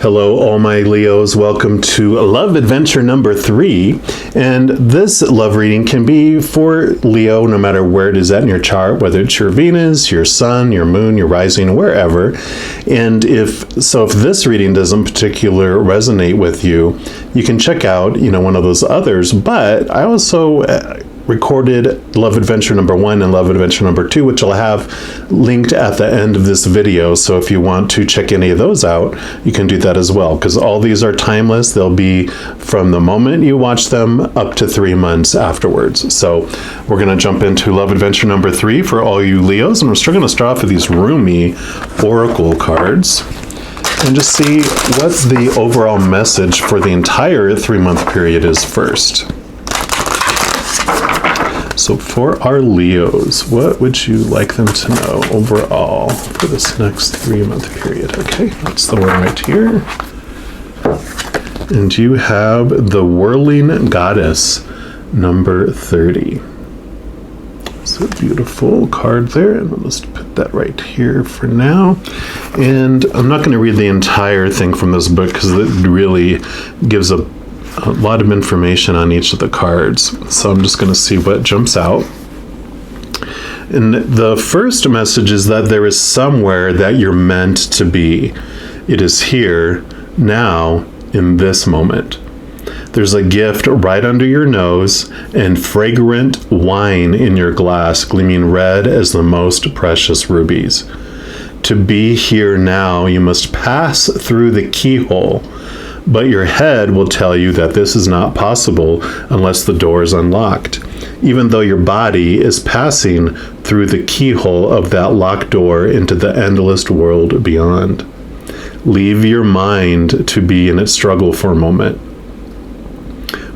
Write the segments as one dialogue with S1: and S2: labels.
S1: Hello, all my Leos. Welcome to Love Adventure number 3. And this love reading can be for Leo no matter where it is at in your chart, whether it's your Venus, your Sun, your Moon, your Rising, wherever. And if this reading doesn't particularly resonate with you, you can check out, one of those others. But I also recorded Love Adventure number 1 and Love Adventure number 2, which I'll have linked at the end of this video. So if you want to check any of those out, you can do that as well, because all these are timeless. They'll be from the moment you watch them up to 3 months afterwards. So we're going to jump into Love Adventure number 3 for all you Leos, and we're still going to start off with these roomy oracle cards and just see what the overall message for the entire 3-month period is first. So for our Leos, what would you like them to know overall for this next 3-month period? Okay, that's the one right here. And you have the Whirling Goddess, number 30. So beautiful card there, and we'll just put that right here for now. And I'm not going to read the entire thing from this book because it really gives a lot of information on each of the cards. So I'm just going to see what jumps out. And the first message is that there is somewhere that you're meant to be. It is here, now, in this moment. There's a gift right under your nose and fragrant wine in your glass, gleaming red as the most precious rubies. To be here now, you must pass through the keyhole. But your head will tell you that this is not possible unless the door is unlocked, even though your body is passing through the keyhole of that locked door into the endless world beyond. Leave your mind to be in its struggle for a moment.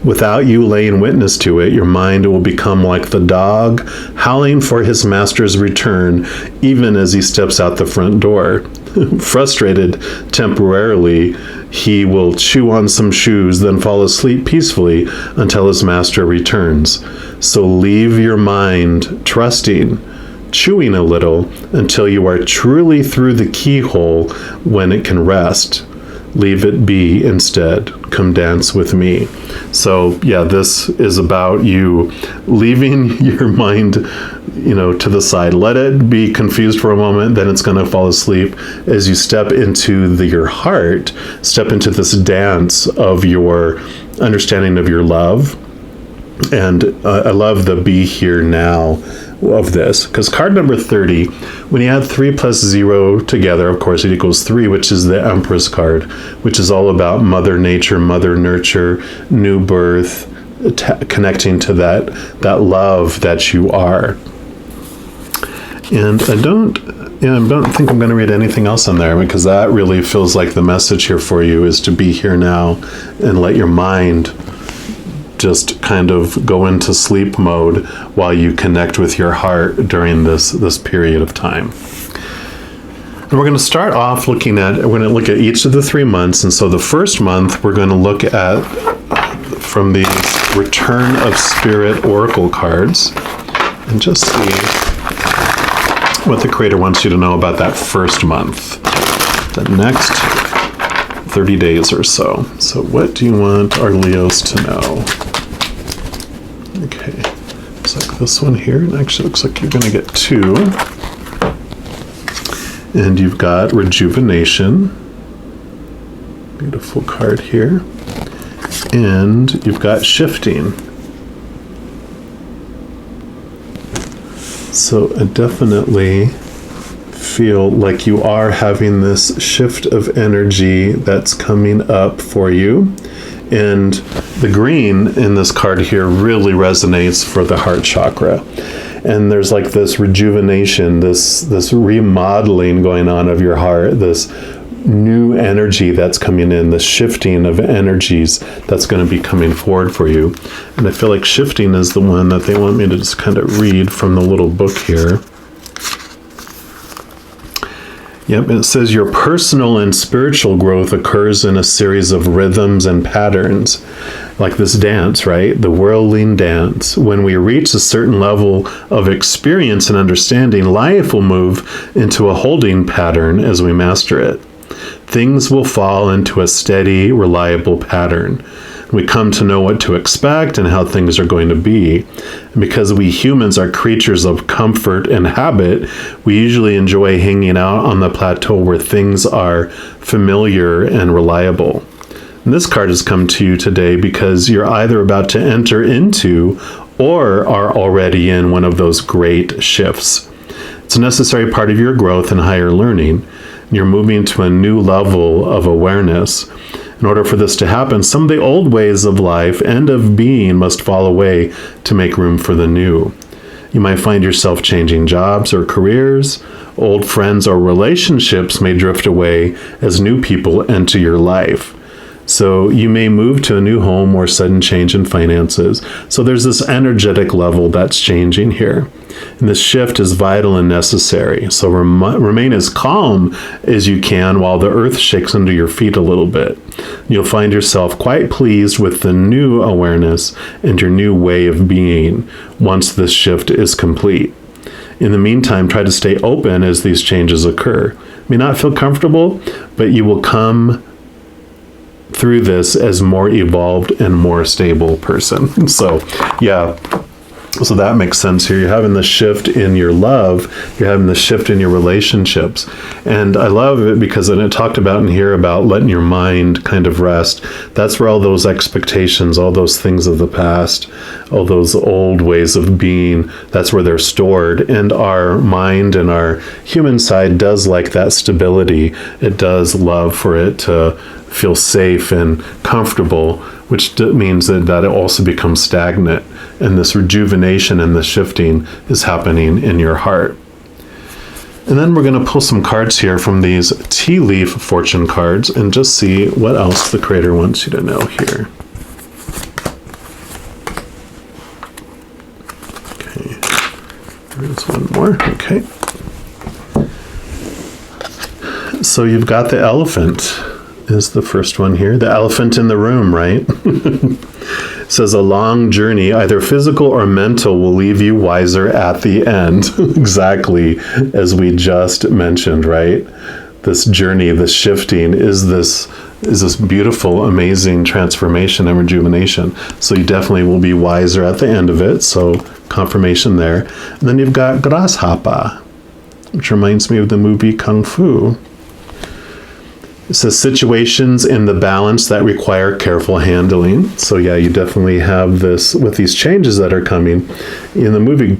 S1: Without you laying witness to it, your mind will become like the dog howling for his master's return, even as he steps out the front door. Frustrated temporarily, he will chew on some shoes, then fall asleep peacefully until his master returns. So leave your mind trusting, chewing a little until you are truly through the keyhole when it can rest. Leave it be instead. Come dance with me. So yeah, this is about you leaving your mind, to the side. Let it be confused for a moment, then it's going to fall asleep as you step into your heart, step into this dance of your understanding of your love. And I love the be here now of this, because card number 30, when you add 3 plus 0 together, of course it equals 3, which is the Empress card, which is all about Mother Nature, Mother Nurture, new birth, connecting to that love that you are. And I don't think I'm going to read anything else in there, because that really feels like the message here for you is to be here now and let your mind just kind of go into sleep mode while you connect with your heart during this period of time. And we're going to start off we're going to look at each of the 3 months. And so the first month, we're going to look at from these Return of Spirit Oracle cards and just see what the Creator wants you to know about that first month, the next 30 days or so. So what do you want our Leos to know? Okay, looks like this one here. It actually looks like you're going to get 2. And you've got Rejuvenation. Beautiful card here. And you've got Shifting. So I definitely feel like you are having this shift of energy that's coming up for you. And the green in this card here really resonates for the heart chakra. And there's like this rejuvenation, this remodeling going on of your heart, this new energy that's coming in, the shifting of energies that's going to be coming forward for you. And I feel like Shifting is the one that they want me to just kind of read from the little book here. Yep, it says your personal and spiritual growth occurs in a series of rhythms and patterns, like this dance, right? The whirling dance. When we reach a certain level of experience and understanding, life will move into a holding pattern as we master it. Things will fall into a steady, reliable pattern. We come to know what to expect and how things are going to be. And because we humans are creatures of comfort and habit, we usually enjoy hanging out on the plateau where things are familiar and reliable. And this card has come to you today because you're either about to enter into or are already in one of those great shifts. It's a necessary part of your growth and higher learning. You're moving to a new level of awareness. In order for this to happen, some of the old ways of life and of being must fall away to make room for the new. You might find yourself changing jobs or careers. Old friends or relationships may drift away as new people enter your life. So you may move to a new home or sudden change in finances. So there's this energetic level that's changing here. And this shift is vital and necessary. So remain as calm as you can while the earth shakes under your feet a little bit. You'll find yourself quite pleased with the new awareness and your new way of being once this shift is complete. In the meantime, try to stay open as these changes occur. You may not feel comfortable, but you will come through this as more evolved and more stable person. So that makes sense here. You're having the shift in your love, you're having the shift in your relationships. And I love it because it talked about in here about letting your mind kind of rest. That's where all those expectations, all those things of the past, all those old ways of being, that's where they're stored. And our mind and our human side does like that stability. It does love for it to feel safe and comfortable, which means that it also becomes stagnant. And this rejuvenation and the shifting is happening in your heart. And then we're going to pull some cards here from these tea leaf fortune cards and just see what else the Creator wants you to know here. Okay, there's one more. Okay. So you've got the elephant is the first one here. The elephant in the room, right? It says a long journey, either physical or mental, will leave you wiser at the end. Exactly as we just mentioned, right? This journey, this shifting is this beautiful, amazing transformation and rejuvenation. So you definitely will be wiser at the end of it. So confirmation there. And then you've got grasshopper, which reminds me of the movie Kung Fu. It says situations in the balance that require careful handling. So yeah, you definitely have this with these changes that are coming. In the movie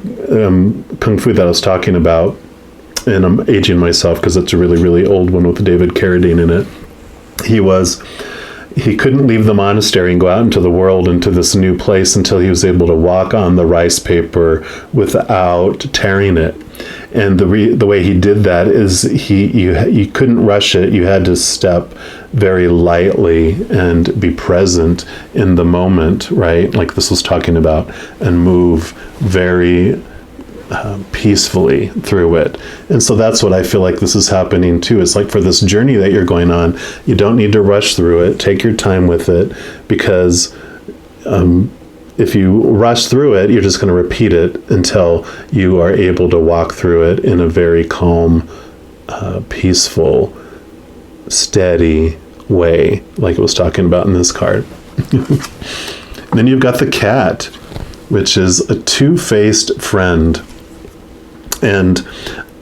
S1: Kung Fu that I was talking about, and I'm aging myself because it's a really, really old one with David Carradine in it. He couldn't leave the monastery and go out into the world, into this new place, until he was able to walk on the rice paper without tearing it. And the way he did that is you couldn't rush it. You had to step very lightly and be present in the moment, right? Like this was talking about, and move very peacefully through it. And so that's what I feel like this is happening too. It's like for this journey that you're going on, you don't need to rush through it. Take your time with it, because if you rush through it, you're just going to repeat it until you are able to walk through it in a very calm, peaceful, steady way, like it was talking about in this card. Then you've got the cat, which is a two-faced friend. And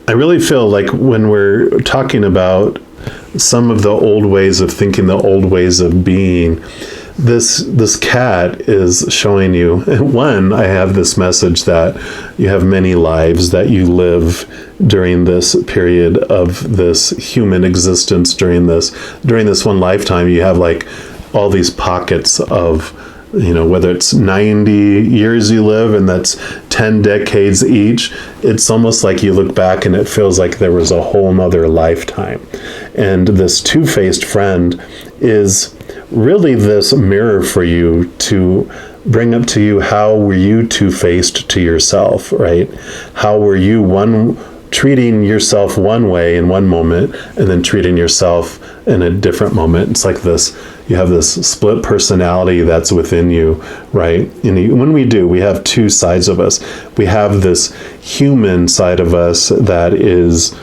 S1: I really feel like when we're talking about some of the old ways of thinking, the old ways of being, this cat is showing you, one, I have this message that you have many lives that you live during this period of this human existence. During this one lifetime, you have like all these pockets of, whether it's 90 years you live and that's 10 decades each, it's almost like you look back and it feels like there was a whole nother lifetime. And this two-faced friend is really this mirror for you to bring up to you, how were you two-faced to yourself, right? How were you treating yourself one way in one moment and then treating yourself in a different moment? It's like this, you have this split personality that's within you, right? And when we have two sides of us. We have this human side of us that is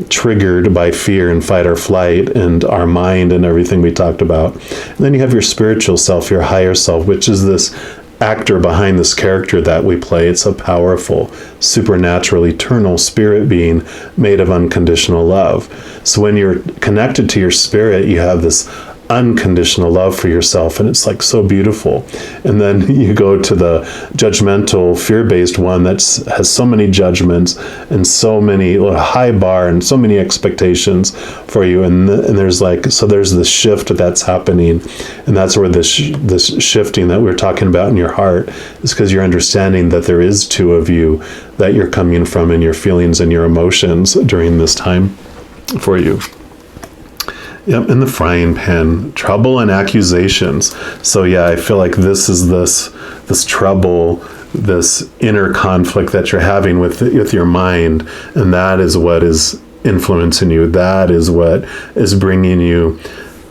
S1: triggered by fear and fight or flight and our mind and everything we talked about. And then you have your spiritual self, your higher self, which is this actor behind this character that we play. It's a powerful, supernatural, eternal spirit being made of unconditional love. So when you're connected to your spirit, you have this unconditional love for yourself, and it's like so beautiful. And then you go to the judgmental, fear-based one that has so many judgments and so many high bar and so many expectations for you, and there's this shift that's happening, and that's where this shifting that we're talking about in your heart is, because you're understanding that there is two of you that you're coming from in your feelings and your emotions during this time for you. Yep, in the frying pan, trouble and accusations. So yeah, I feel like this is this trouble, this inner conflict that you're having with your mind, and that is what is influencing you. That is what is bringing you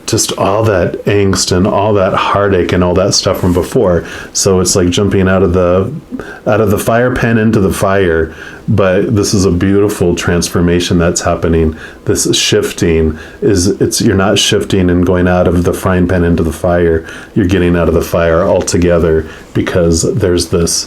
S1: just all that angst and all that heartache and all that stuff from before. So it's like jumping out of the fire pan into the fire, but this is a beautiful transformation that's happening. This shifting you're not shifting and going out of the frying pan into the fire. You're getting out of the fire altogether, because there's this,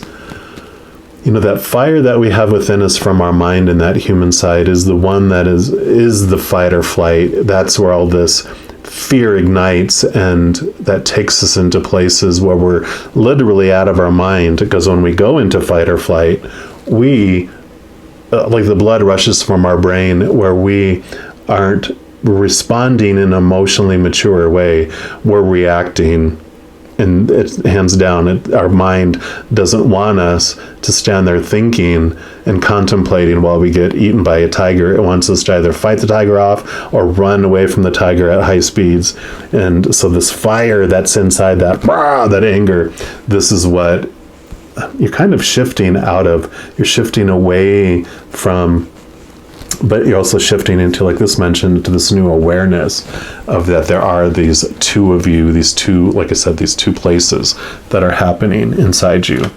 S1: that fire that we have within us from our mind, and that human side is the one that is the fight or flight. That's where all this fear ignites, and that takes us into places where we're literally out of our mind, because when we go into fight or flight, we like the blood rushes from our brain, where we aren't responding in an emotionally mature way. We're reacting, and it's hands down, our mind doesn't want us to stand there thinking and contemplating while we get eaten by a tiger. It wants us to either fight the tiger off or run away from the tiger at high speeds. And so this fire that's inside that anger, this is what you're kind of shifting out of. You're shifting away from, but you're also shifting into, like this mentioned, to this new awareness of that there are these two of you, these two, like I said, these two places that are happening inside you.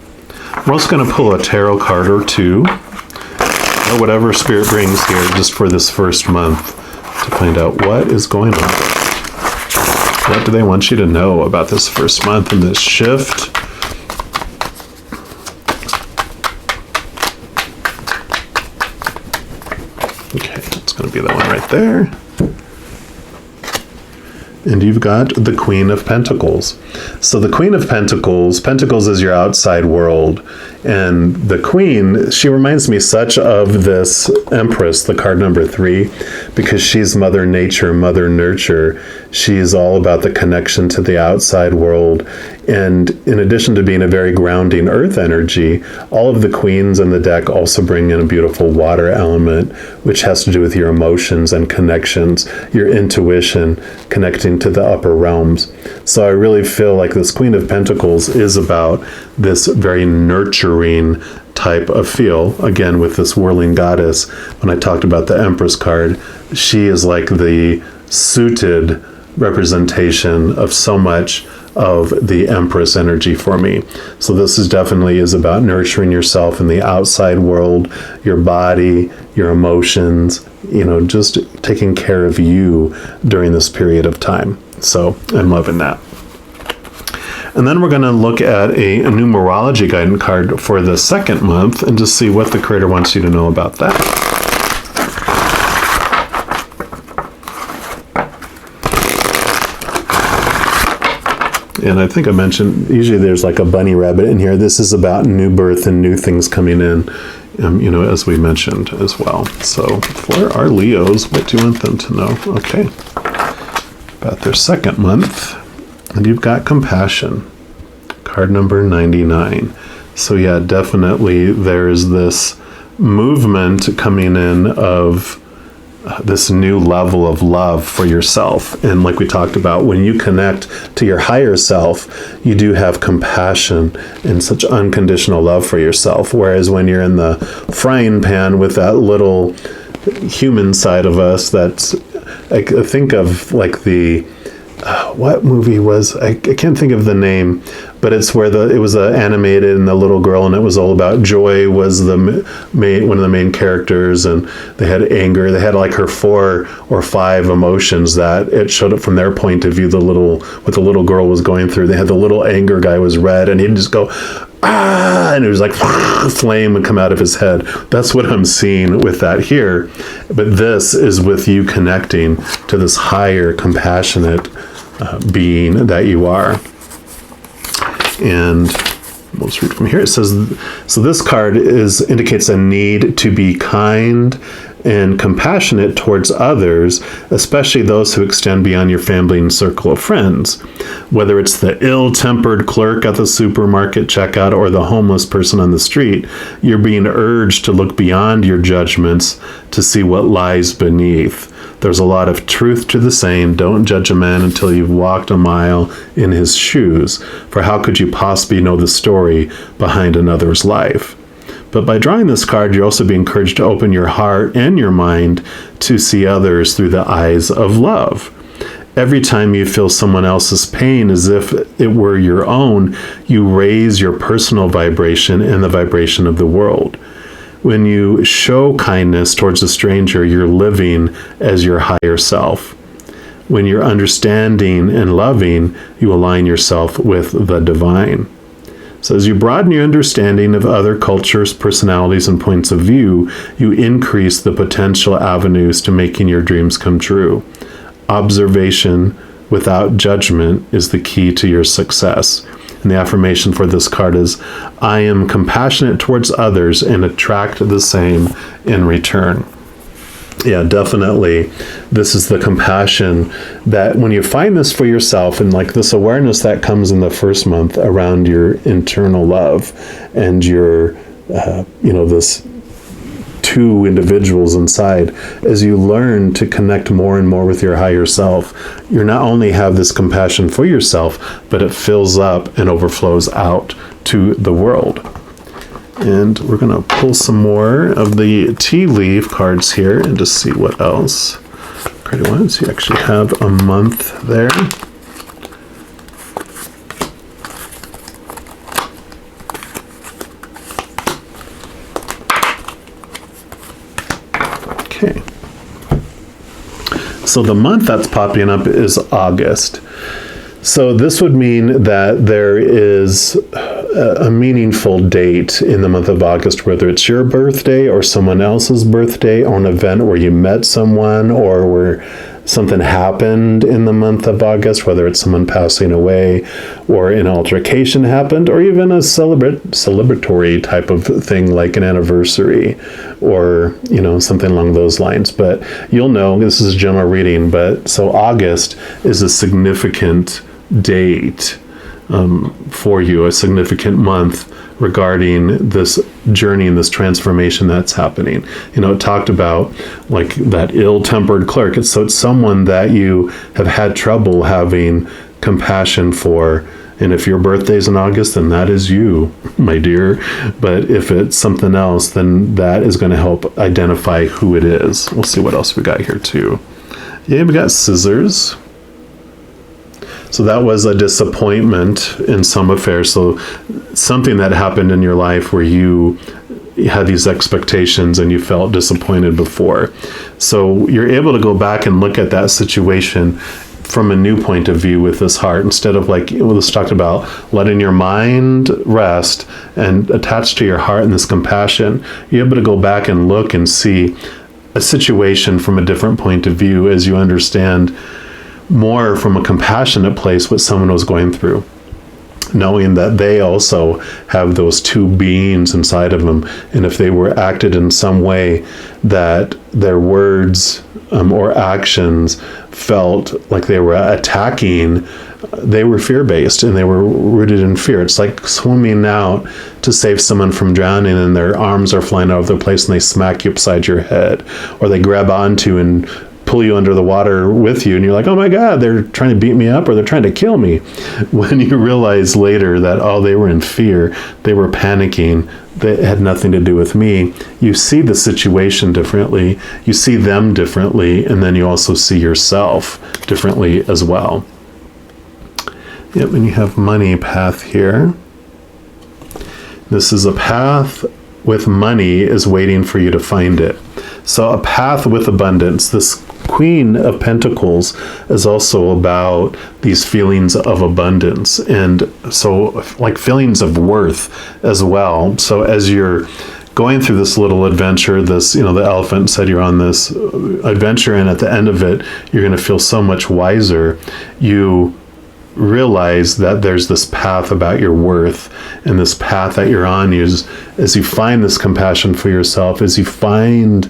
S1: We're also going to pull a tarot card or two, or whatever Spirit brings here, just for this first month, to find out what is going on. What do they want you to know about this first month and this shift? Okay, it's going to be that one right there. And you've got the Queen of Pentacles. So the Queen of Pentacles is your outside world. And the Queen, she reminds me such of this Empress, the card number 3, because she's Mother Nature, Mother Nurture. She's all about the connection to the outside world. And in addition to being a very grounding earth energy, all of the queens in the deck also bring in a beautiful water element, which has to do with your emotions and connections, your intuition, connecting to the upper realms. So I really feel like this Queen of Pentacles is about this very nurturing type of feel. Again, with this whirling goddess, when I talked about the Empress card, she is like the suited representation of so much of the Empress energy for me. So this is definitely about nurturing yourself in the outside world, your body, your emotions, just taking care of you during this period of time. So I'm loving that. And then we're going to look at a numerology guidance card for the second month and just see what the creator wants you to know about that. And I think I mentioned, usually there's like a bunny rabbit in here. This is about new birth and new things coming in, as we mentioned as well. So for our Leos, what do you want them to know? Okay. About their second month. And you've got Compassion, card number 99. So yeah, definitely there's this movement coming in of this new level of love for yourself. And like we talked about, when you connect to your higher self, you do have compassion and such unconditional love for yourself. Whereas when you're in the frying pan with that little human side of us, that's, I think of like the, what movie was, I can't think of the name, but it's where it was animated, and the little girl, and it was all about joy was the one of the main characters, and they had anger. They had like her 4 or 5 emotions that it showed up from their point of view. What the little girl was going through. They had the little anger guy was red, and he'd just go, ah, and it was like flame would come out of his head. That's what I'm seeing with that here. But this is with you connecting to this higher, compassionate being that you are. And let's read from here. It says, so this card indicates a need to be kind and compassionate towards others, especially those who extend beyond your family and circle of friends. Whether it's the ill-tempered clerk at the supermarket checkout or the homeless person on the street, you're being urged to look beyond your judgments to see what lies beneath. There's a lot of truth to the saying, don't judge a man until you've walked a mile in his shoes, for how could you possibly know the story behind another's life? But by drawing this card, you're also being encouraged to open your heart and your mind to see others through the eyes of love. Every time you feel someone else's pain as if it were your own, you raise your personal vibration and the vibration of the world. When you show kindness towards a stranger, you're living as your higher self. When you're understanding and loving, you align yourself with the divine. So as you broaden your understanding of other cultures, personalities, and points of view, you increase the potential avenues to making your dreams come true. Observation without judgment is the key to your success. And the affirmation for this card is, I am compassionate towards others and attract the same in return. Yeah, definitely. This is the compassion that when you find this for yourself, and like this awareness that comes in the first month around your internal love and your, this 2 individuals inside, as you learn to connect more and more with your higher self, you not only have this compassion for yourself, but it fills up and overflows out to the world. And we're going to pull some more of the tea leaf cards here and just see what else. Credit ones, you actually have a month there. Okay. So the month that's popping up is August. So this would mean that there is a meaningful date in the month of August, whether it's your birthday or someone else's birthday, or an event where you met someone, or where something happened in the month of August, whether it's someone passing away or an altercation happened, or even a celebratory type of thing like an anniversary or, something along those lines. But you'll know, this is a general reading, but so August is a significant date for you, a significant month regarding this journey and this transformation that's happening. It talked about like that ill-tempered clerk. It's someone that you have had trouble having compassion for. And if your birthday's in August, then that is you, my dear. But if it's something else, then that is going to help identify who it is. We'll see what else we got here too. Yeah, we got scissors. So that was a disappointment in some affairs. So something that happened in your life where you had these expectations and you felt disappointed before. So you're able to go back and look at that situation from a new point of view with this heart, instead of like let's talk about letting your mind rest and attach to your heart and this compassion. You're able to go back and look and see a situation from a different point of view as you understand more from a compassionate place what someone was going through, knowing that they also have those 2 beings inside of them, and if they were acted in some way that their words or actions felt like they were attacking, they were fear-based and they were rooted in fear. It's like swimming out to save someone from drowning and their arms are flying out of their place and they smack you upside your head, or they grab onto and pull you under the water with you, and you're like, oh my God, they're trying to beat me up or they're trying to kill me. When you realize later that, oh, they were in fear, they were panicking, that had nothing to do with me, you see the situation differently, you see them differently, and then you also see yourself differently as well. Yep, and you have money path here. This is a path with money is waiting for you to find it. So a path with abundance. This Queen of Pentacles is also about these feelings of abundance, and so like feelings of worth as well. So as you're going through this little adventure, this, the elephant said you're on this adventure, and at the end of it, you're going to feel so much wiser. You realize that there's this path about your worth, and this path that you're on is as you find this compassion for yourself, as you find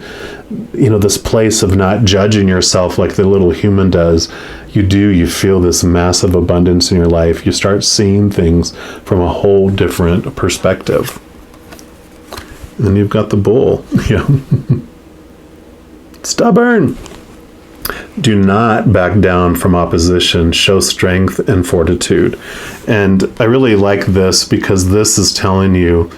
S1: this place of not judging yourself like the little human does, you feel this massive abundance in your life. You start seeing things from a whole different perspective. And then you've got the bull. Yeah. Stubborn. Do not back down from opposition. Show strength and fortitude. And I really like this because this is telling you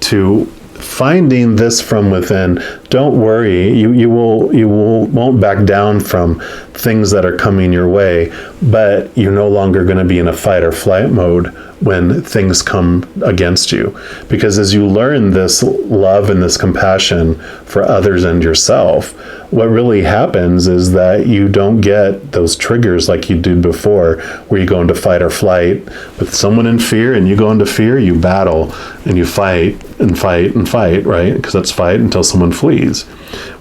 S1: to finding this from within. Don't worry. You won't back down from things that are coming your way, but you're no longer going to be in a fight or flight mode when things come against you. Because as you learn this love and this compassion for others and yourself, what really happens is that you don't get those triggers like you did before, where you go into fight or flight with someone in fear, and you go into fear, you battle and you fight and fight and fight, right? Because that's fight until someone flees.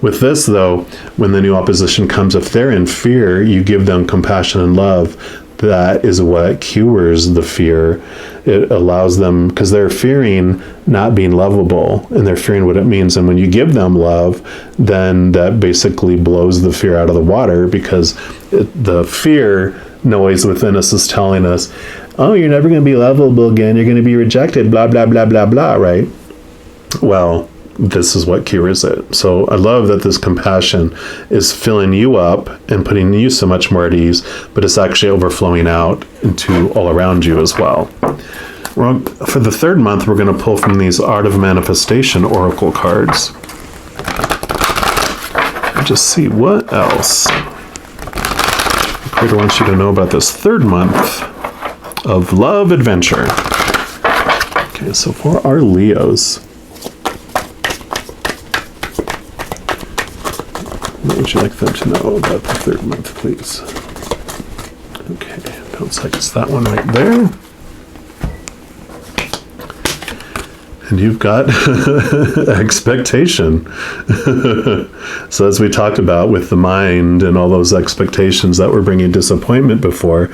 S1: With this, though, when the new opposition comes, if they're in fear, you give them compassion and love. That is what cures the fear. It allows them, because they're fearing not being lovable, and they're fearing what it means. And when you give them love, then that basically blows the fear out of the water, because the fear noise within us is telling us, oh, you're never going to be lovable again. You're going to be rejected, blah, blah, blah, blah, blah, right? Well, this is what cures it. So I love that this compassion is filling you up and putting you so much more at ease, but it's actually overflowing out into all around you as well. For the third month, we're going to pull from these Art of Manifestation Oracle cards. Just see what else the Creator wants you to know about this third month of love adventure. Okay, so for our Leos, what would you like them to know about the third month, please? Okay, sounds like it's that one right there. And you've got expectation. So as we talked about with the mind and all those expectations that were bringing disappointment before,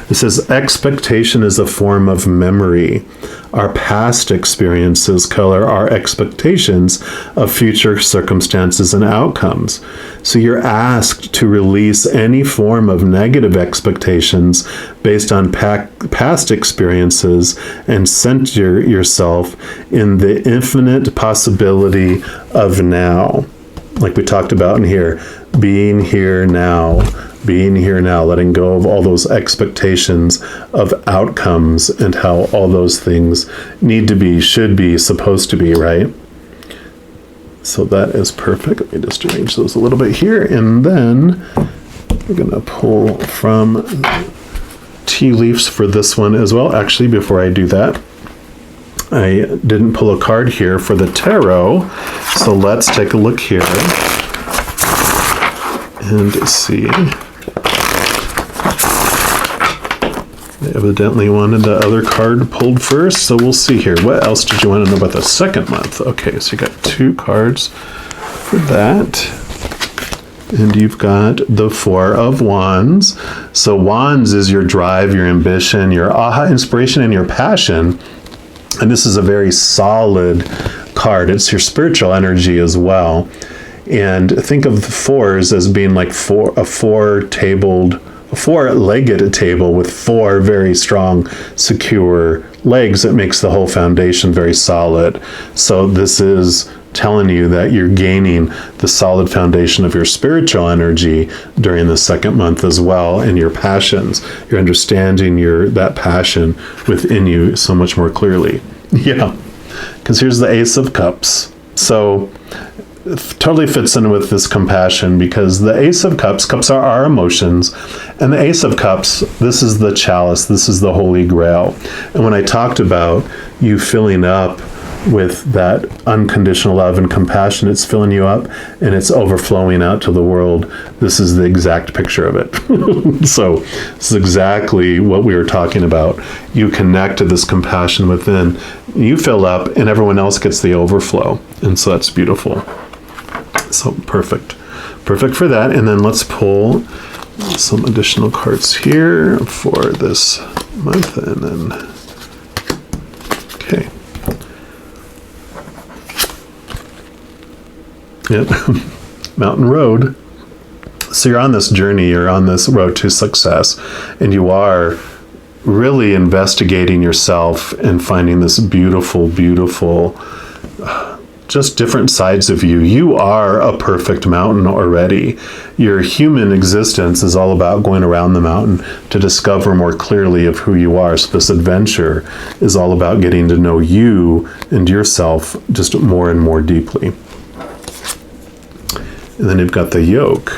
S1: it says expectation is a form of memory. Our past experiences color our expectations of future circumstances and outcomes. So you're asked to release any form of negative expectations based on past experiences and center yourself in the infinite possibility of now. Like we talked about in here, being here now, letting go of all those expectations of outcomes and how all those things need to be, should be, supposed to be, right? So that is perfect. Let me just arrange those a little bit here. And then we're going to pull from tea leaves for this one as well. Actually, before I do that, I didn't pull a card here for the tarot. So let's take a look here and see. They evidently wanted the other card pulled first, so we'll see here. What else did you want to know about the second month? Okay, so you got 2 cards for that. And you've got the 4 of Wands. So Wands is your drive, your ambition, your aha inspiration, and your passion. And this is a very solid card. It's your spiritual energy as well. And think of the 4s as being like a four-legged table with 4 very strong, secure legs that makes the whole foundation very solid. So this is telling you that you're gaining the solid foundation of your spiritual energy during the second month as well, and your passions. You're understanding that passion within you so much more clearly. Yeah, because here's the Ace of Cups. So totally fits in with this compassion, because the Ace of Cups are our emotions, and the Ace of Cups, this is the chalice, this is the Holy Grail. And when I talked about you filling up with that unconditional love and compassion, it's filling you up and it's overflowing out to the world. This is the exact picture of it. So this is exactly what we were talking about. You connect to this compassion within, you fill up, and everyone else gets the overflow. And so that's beautiful. So perfect for that. And then let's pull some additional cards here for this month. And then, okay. Yep. Mountain Road. So you're on this journey, you're on this road to success, and you are really investigating yourself and finding this beautiful, just different sides of you. You are a perfect mountain already. Your human existence is all about going around the mountain to discover more clearly of who you are. So this adventure is all about getting to know you and yourself just more and more deeply. And then you've got the yoke.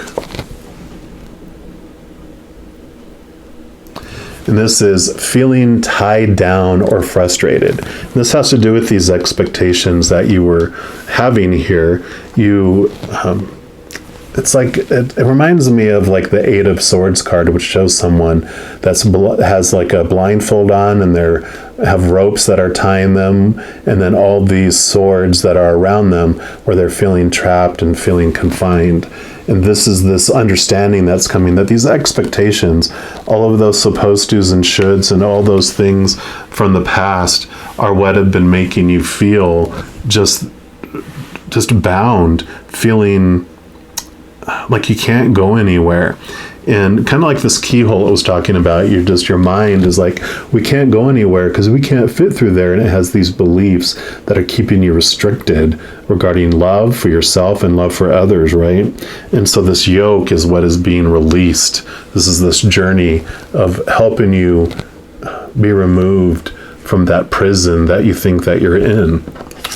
S1: And this is feeling tied down or frustrated. And this has to do with these expectations that you were having here. It's like, it reminds me of like the Eight of Swords card, which shows someone has like a blindfold on, and they have ropes that are tying them, and then all these swords that are around them, where they're feeling trapped and feeling confined. And this is this understanding that's coming, that these expectations, all of those supposed tos and shoulds and all those things from the past are what have been making you feel just bound, feeling like you can't go anywhere. And kind of like this keyhole I was talking about, your mind is like, we can't go anywhere because we can't fit through there. And it has these beliefs that are keeping you restricted regarding love for yourself and love for others, right? And so this yoke is what is being released. This is this journey of helping you be removed from that prison that you think that you're in.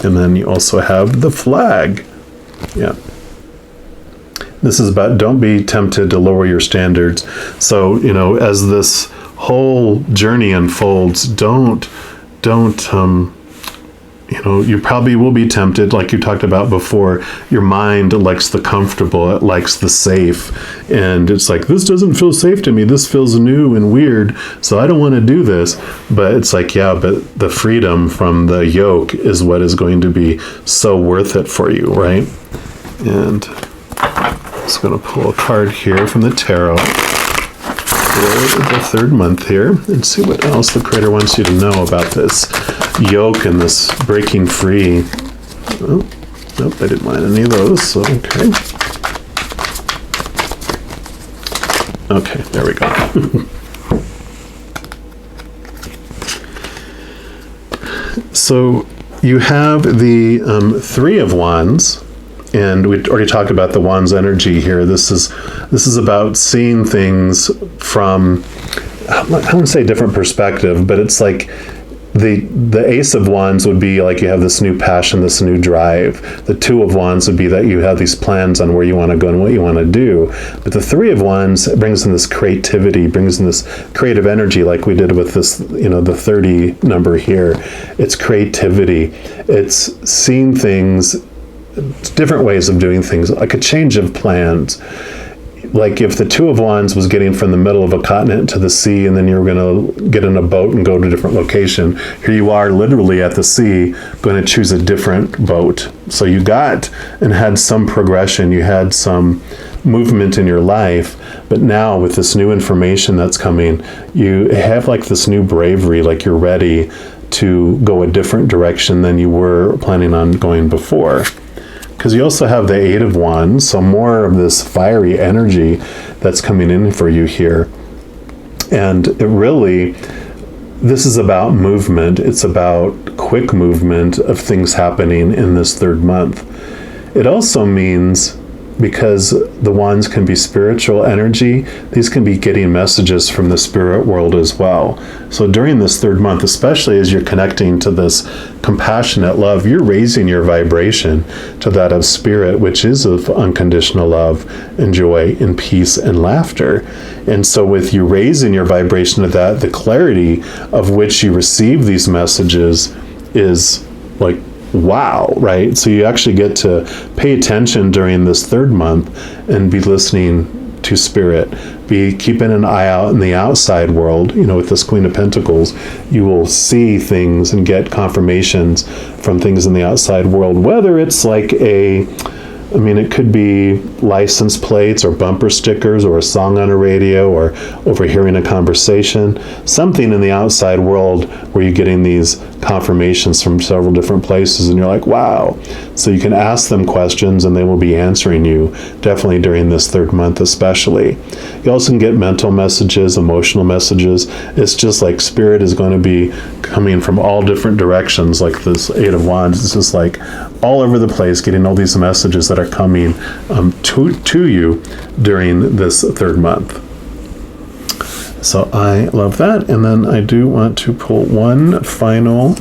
S1: And then you also have the flag. Yeah. This is about, don't be tempted to lower your standards. So, as this whole journey unfolds, don't, you probably will be tempted, like you talked about before. Your mind likes the comfortable, it likes the safe. And it's like, this doesn't feel safe to me. This feels new and weird, so I don't want to do this. But it's like, yeah, but the freedom from the yoke is what is going to be so worth it for you, right? And I'm just going to pull a card here from the tarot for the third month here and see what else the Creator wants you to know about this yoke and this breaking free. Oh, nope, I didn't want any of those, so okay. Okay, there we go. So you have the Three of Wands. And we already talked about the Wands energy here. This is about seeing things from, I wouldn't say a different perspective, but it's like the Ace of Wands would be like you have this new passion, this new drive. The Two of Wands would be that you have these plans on where you want to go and what you want to do. But the Three of Wands brings in this creativity, brings in this creative energy, like we did with this, the 30 number here. It's creativity. It's seeing things, different ways of doing things, like a change of plans. Like if the Two of Wands was getting from the middle of a continent to the sea, and then you were going to get in a boat and go to a different location, here you are literally at the sea going to choose a different boat. So you got and had some progression, you had some movement in your life, but now with this new information that's coming, you have like this new bravery, like you're ready to go a different direction than you were planning on going before. Because you also have the Eight of Wands, so more of this fiery energy that's coming in for you here. And it really, this is about movement. It's about quick movement of things happening in this third month. It also means because the wands can be spiritual energy, these can be getting messages from the spirit world as well. So during this third month, especially as you're connecting to this compassionate love, you're raising your vibration to that of spirit, which is of unconditional love and joy and peace and laughter. And so with you raising your vibration to that, the clarity of which you receive these messages is like, wow, right? So you actually get to pay attention during this third month and be listening to spirit, be keeping an eye out in the outside world. You know, with this Queen of Pentacles, you will see things and get confirmations from things in the outside world, whether it's like it could be license plates or bumper stickers or a song on a radio or overhearing a conversation, something in the outside world where you're getting these confirmations from several different places and you're like, wow. So you can ask them questions and they will be answering you, definitely during this third month especially. You also can get mental messages, emotional messages. It's just like spirit is going to be coming from all different directions, like this Eight of Wands. It's just like all over the place, getting all these messages that are coming to you during this third month. So I love that. And then I do want to pull one final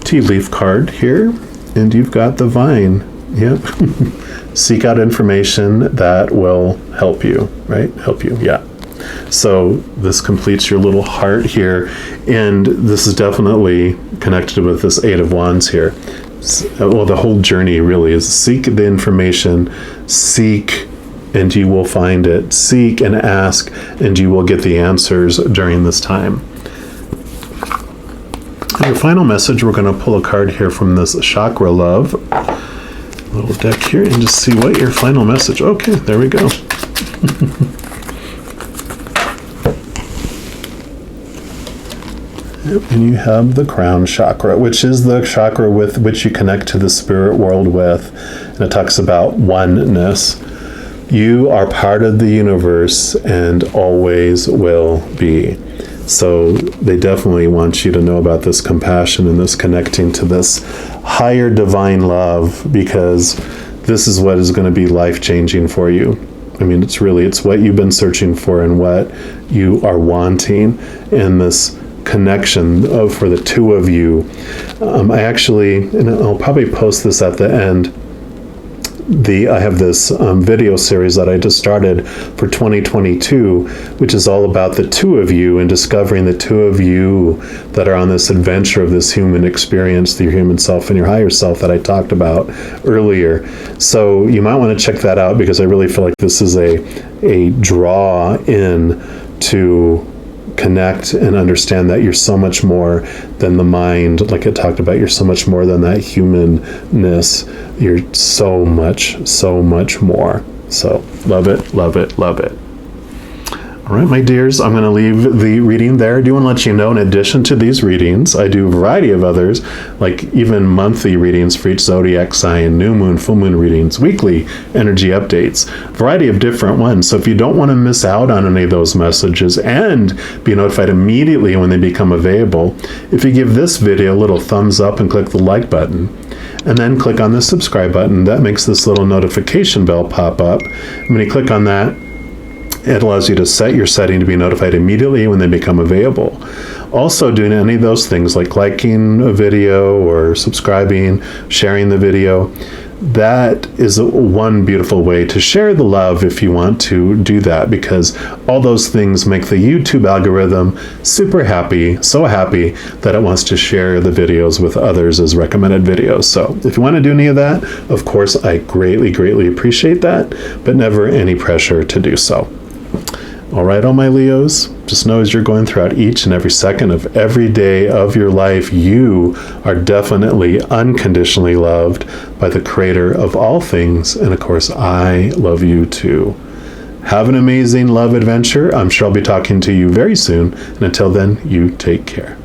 S1: tea leaf card here. And you've got the Vine. Yep. Seek out information that will help you, right? Help you, yeah. So this completes your little heart here. And this is definitely connected with this Eight of Wands here. Well, the whole journey really is seek the information, seek and you will find it. Seek and ask, and you will get the answers during this time. Your final message, we're going to pull a card here from this Chakra Love little deck here and just see what your final message. Okay, there we go. And you have the crown chakra, which is the chakra with which you connect to the spirit world with. And it talks about oneness. You are part of the universe and always will be. So they definitely want you to know about this compassion and this connecting to this higher divine love, because this is what is going to be life-changing for you. I mean, it's what you've been searching for and what you are wanting, and this connection for the two of you. And I'll probably post this at the end. I have this video series that I just started for 2022, which is all about the two of you and discovering the two of you that are on this adventure of this human experience, your human self and your higher self that I talked about earlier. So you might want to check that out, because I really feel like this is a draw in to connect and understand that you're so much more than the mind. Like I talked about, you're so much more than that humanness. You're so much more. So love it, love it, love it. All right, my dears, I'm going to leave the reading there. I do want to let you know, in addition to these readings, I do a variety of others, like even monthly readings for each zodiac sign, new moon, full moon readings, weekly energy updates, variety of different ones. So if you don't want to miss out on any of those messages and be notified immediately when they become available, if you give this video a little thumbs up and click the like button, and then click on the subscribe button, that makes this little notification bell pop up. And when you click on that, it allows you to set your setting to be notified immediately when they become available. Also, doing any of those things like liking a video or subscribing, sharing the video, that is one beautiful way to share the love if you want to do that, because all those things make the YouTube algorithm super happy, so happy that it wants to share the videos with others as recommended videos. So if you want to do any of that, of course, I greatly, greatly appreciate that, but never any pressure to do so. All right, all my Leos, just know as you're going throughout each and every second of every day of your life, you are definitely unconditionally loved by the creator of all things. And of course, I love you too. Have an amazing love adventure. I'm sure I'll be talking to you very soon. And until then, you take care.